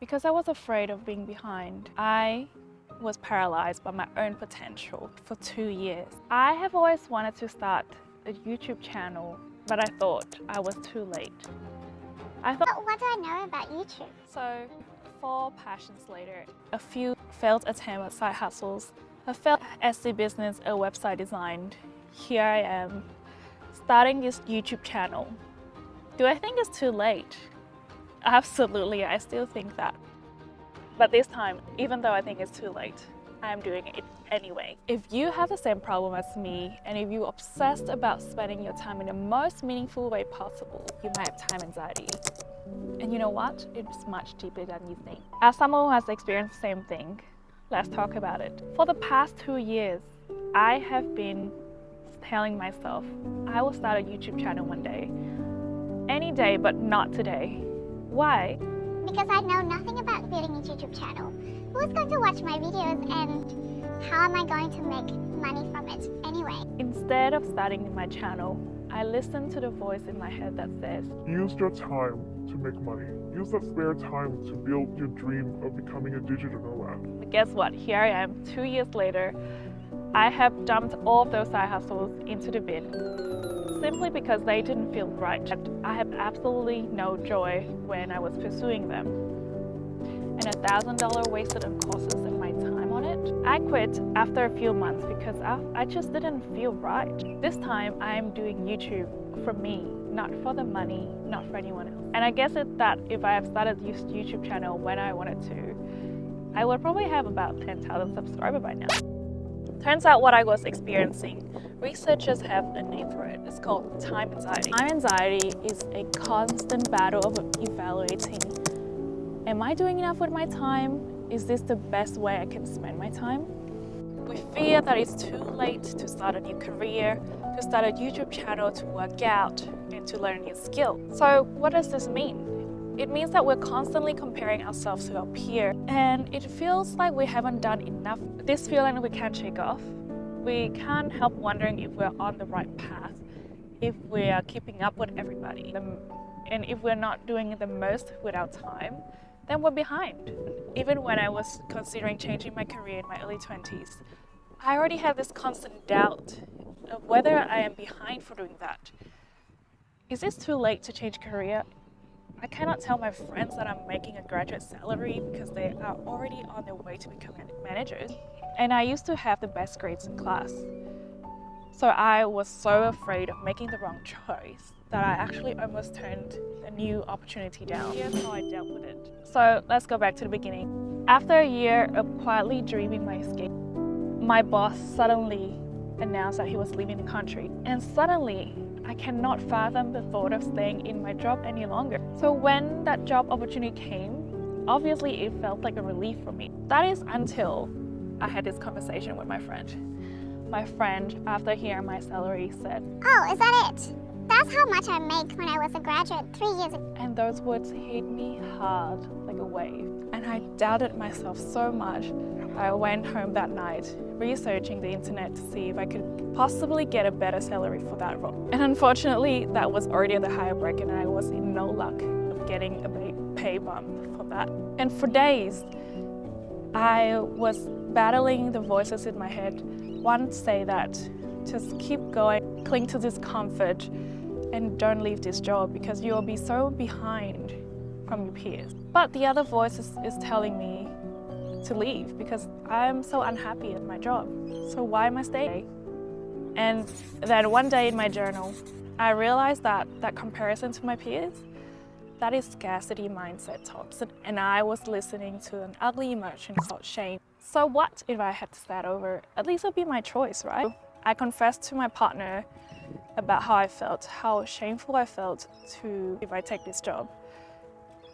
Because I was afraid of being behind, I was paralyzed by my own potential for 2 years. I have always wanted to start a YouTube channel, but I thought I was too late. But what do I know about YouTube? So 4 passions later, a few failed attempts at side hustles, a failed Etsy business, a website design, here I am, starting this YouTube channel. Do I think it's too late? Absolutely, I still think that. But this time, even though I think it's too late, I'm doing it anyway. If you have the same problem as me, and if you're obsessed about spending your time in the most meaningful way possible, you might have time anxiety. And you know what? It's much deeper than you think. As someone who has experienced the same thing, let's talk about it. For the past 2 years, I have been telling myself, I will start a YouTube channel one day. Any day, but not today. Why? Because I know nothing about building a YouTube channel. Who is going to watch my videos and how am I going to make money from it anyway? Instead of starting my channel, I listen to the voice in my head that says, use your time to make money. Use that spare time to build your dream of becoming a digital nomad. but guess what? Here I am, 2 years later. I have dumped all of those side hustles into the bin simply because they didn't feel right. I have absolutely no joy when I was pursuing them. And $1,000 wasted on courses and my time on it. I quit after a few months because I just didn't feel right. This time I'm doing YouTube for me, not for the money, not for anyone else. And I guess that if I have started this YouTube channel when I wanted to, I would probably have about 10,000 subscribers by now. Turns out what I was experiencing, researchers have a name for it. It's called time anxiety. Time anxiety is a constant battle of evaluating, am I doing enough with my time? Is this the best way I can spend my time? We fear that it's too late to start a new career, to start a YouTube channel, to work out, and to learn a new skill. So what does this mean? It means that we're constantly comparing ourselves to our peers, and it feels like we haven't done enough. This feeling we can't shake off. We can't help wondering if we're on the right path, if we are keeping up with everybody, and if we're not doing the most with our time, then we're behind. Even when I was considering changing my career in my early 20s, I already had this constant doubt of whether I am behind for doing that. Is this too late to change career? I cannot tell my friends that I'm making a graduate salary because they are already on their way to becoming managers. And I used to have the best grades in class. So I was so afraid of making the wrong choice that I actually almost turned a new opportunity down. Here's how I dealt with it. So let's go back to the beginning. After a year of quietly dreaming my escape, my boss suddenly announced that he was leaving the country. And suddenly, I cannot fathom the thought of staying in my job any longer. So when that job opportunity came, obviously it felt like a relief for me. That is until I had this conversation with my friend. My friend, after hearing my salary, said, Oh, is that it? That's how much I make when I was a graduate 3 years ago. and those words hit me hard like a wave. And I doubted myself so much. I went home that night researching the internet to see if I could possibly get a better salary for that role. And unfortunately, that was already at the higher bracket and I was in no luck of getting a big pay bump for that. And for days, I was battling the voices in my head. One say that just keep going, cling to this comfort, and don't leave this job because you'll be so behind from your peers. But the other voice is telling me to leave because I'm so unhappy at my job. So why am I staying? And then one day in my journal, I realized that comparison to my peers, that is scarcity mindset talks. And I was listening to an ugly emotion called shame. So what if I had to start over? At least it would be my choice, right? I confessed to my partner about how I felt, how shameful I felt if I take this job.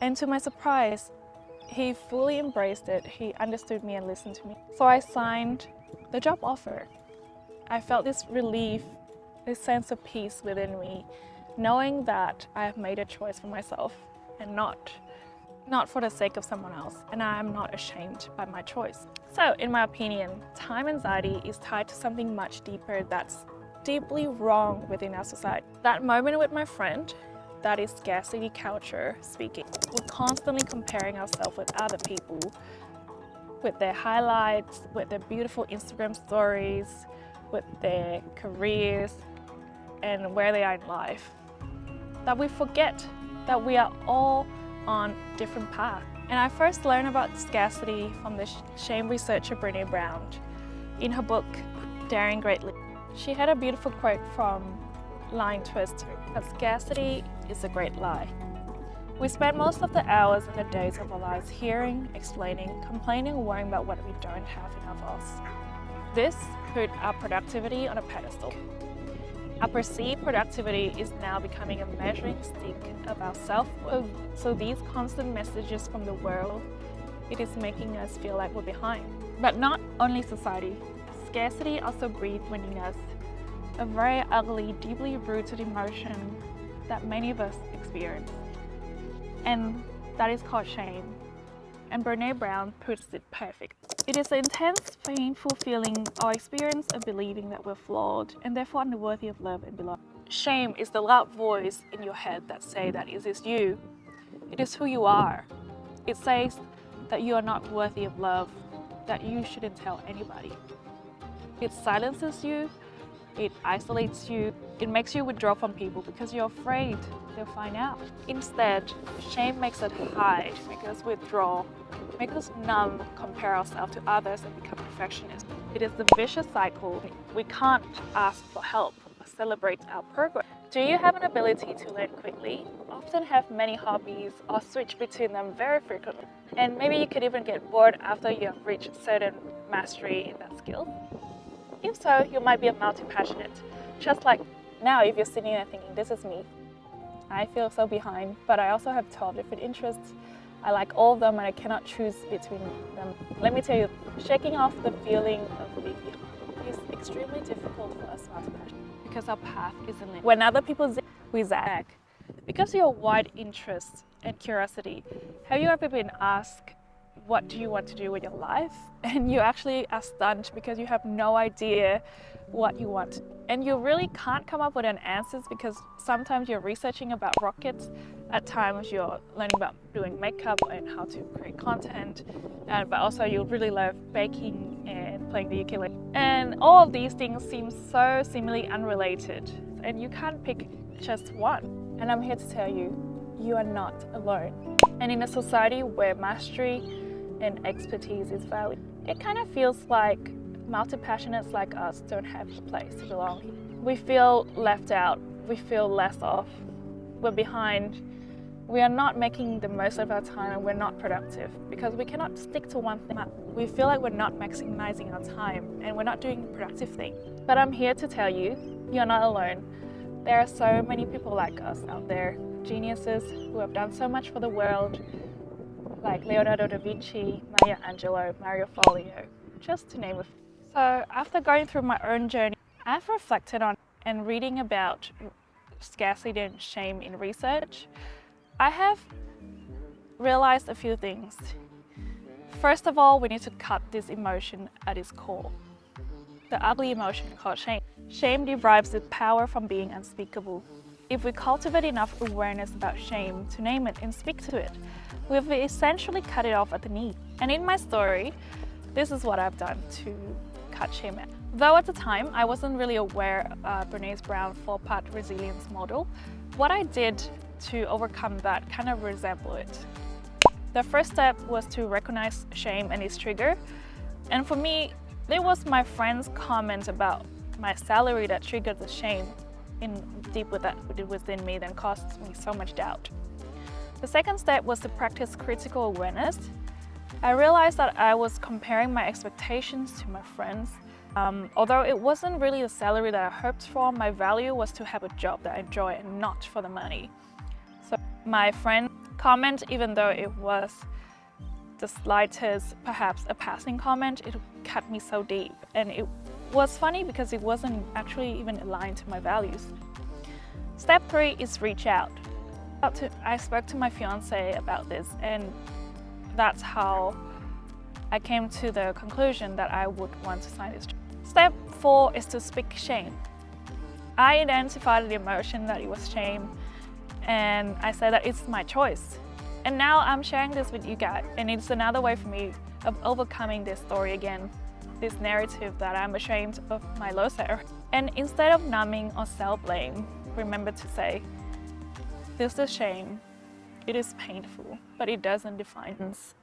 And to my surprise, he fully embraced it. He understood me and listened to me. So I signed the job offer. I felt this relief, this sense of peace within me, knowing that I have made a choice for myself and not for the sake of someone else. And I am not ashamed by my choice. So in my opinion, time anxiety is tied to something much deeper that's deeply wrong within our society. That moment with my friend that is scarcity culture speaking. We're constantly comparing ourselves with other people, with their highlights, with their beautiful Instagram stories, with their careers, and where they are in life. That we forget that we are all on different paths. And I first learned about scarcity from the shame researcher Brené Brown in her book, Daring Greatly. She had a beautiful quote from Lying Twist, that scarcity is a great lie. We spend most of the hours and the days of our lives hearing, explaining, complaining, worrying about what we don't have enough of. This put our productivity on a pedestal. Our perceived productivity is now becoming a measuring stick of our self-worth. So these constant messages from the world, it is making us feel like we're behind. But not only society, scarcity also breeds within us a very ugly, deeply rooted emotion that many of us experience. And that is called shame. And Brené Brown puts it perfect. It is an intense, painful feeling or experience of believing that we're flawed and therefore unworthy of love and belonging. Shame is the loud voice in your head that says that it is you. It is who you are. It says that you are not worthy of love, that you shouldn't tell anybody. It silences you, it isolates you, it makes you withdraw from people because you're afraid they'll find out. Instead, shame makes us hide, makes us withdraw, makes us numb, compare ourselves to others and become perfectionists. It is the vicious cycle. We can't ask for help or celebrate our progress. Do you have an ability to learn quickly? Often have many hobbies or switch between them very frequently. And maybe you could even get bored after you have reached certain mastery in that skill. If so, you might be a multi-passionate. Just like now, if you're sitting there thinking, this is me. I feel so behind, but I also have 12 different interests. I like all of them and I cannot choose between them. Let me tell you, shaking off the feeling of being behind is extremely difficult for us multi-passionate because our path isn't linear. When other people zig, we zag. Because of your wide interest and curiosity, have you ever been asked, what do you want to do with your life? And you actually are stunned because you have no idea what you want. And you really can't come up with an answers because sometimes you're researching about rockets, at times you're learning about doing makeup and how to create content, but also you really love baking and playing the ukulele. And all of these things seem so seemingly unrelated and you can't pick just one. And I'm here to tell you, you are not alone. And in a society where mastery and expertise is valued, it kind of feels like multi-passionates like us don't have a place to belong. We feel left out, we feel less off, we're behind, we are not making the most of our time and we're not productive because we cannot stick to one thing. We feel like we're not maximizing our time and we're not doing productive things. But I'm here to tell you, you're not alone. There are so many people like us out there, geniuses who have done so much for the world, like Leonardo da Vinci, Maya Angelou, Mario Folio, just to name a few. So after going through my own journey, I've reflected on and reading about scarcity and shame in research. I have realized a few things. First of all, we need to cut this emotion at its core. The ugly emotion called shame. Shame derives its power from being unspeakable. If we cultivate enough awareness about shame to name it and speak to it, we've essentially cut it off at the knee. And in my story, this is what I've done to cut shame out. Though at the time, I wasn't really aware of Brené Brown's 4-part resilience model, what I did to overcome that kind of resemble it. The first step was to recognize shame and its trigger. And for me, there was my friend's comment about my salary that triggered the shame deep within me that caused me so much doubt. The second step was to practice critical awareness. I realized that I was comparing my expectations to my friends. Although it wasn't really the salary that I hoped for, my value was to have a job that I enjoy and not for the money. So my friend comment, even though it was the slightest, perhaps a passing comment, it cut me so deep. And it was funny because it wasn't actually even aligned to my values. Step 3 is reach out. I spoke to my fiance about this, and that's how I came to the conclusion that I would want to sign this. Step 4 is to speak shame. I identified the emotion that it was shame, And I said that it's my choice. And now I'm sharing this with you guys, and it's another way for me of overcoming this story again, this narrative that I'm ashamed of my low self. And instead of numbing or self-blame, remember to say, this is shame. It is painful, but it doesn't define us.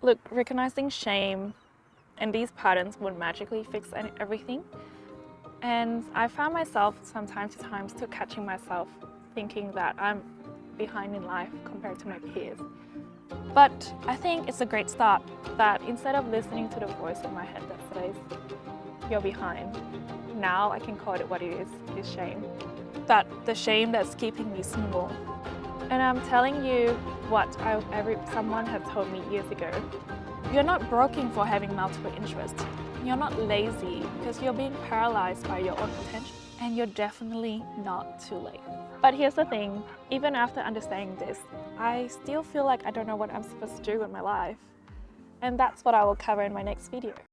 Look, recognizing shame and these patterns would magically fix everything. And I found myself from time to time still catching myself thinking that I'm behind in life compared to my peers. But I think it's a great start that instead of listening to the voice in my head that says, you're behind, now I can call it what it is shame. That the shame that's keeping me small. And I'm telling you what someone had told me years ago. You're not broken for having multiple interests. You're not lazy because you're being paralyzed by your own potential. And you're definitely not too late. But here's the thing, even after understanding this, I still feel like I don't know what I'm supposed to do with my life. And that's what I will cover in my next video.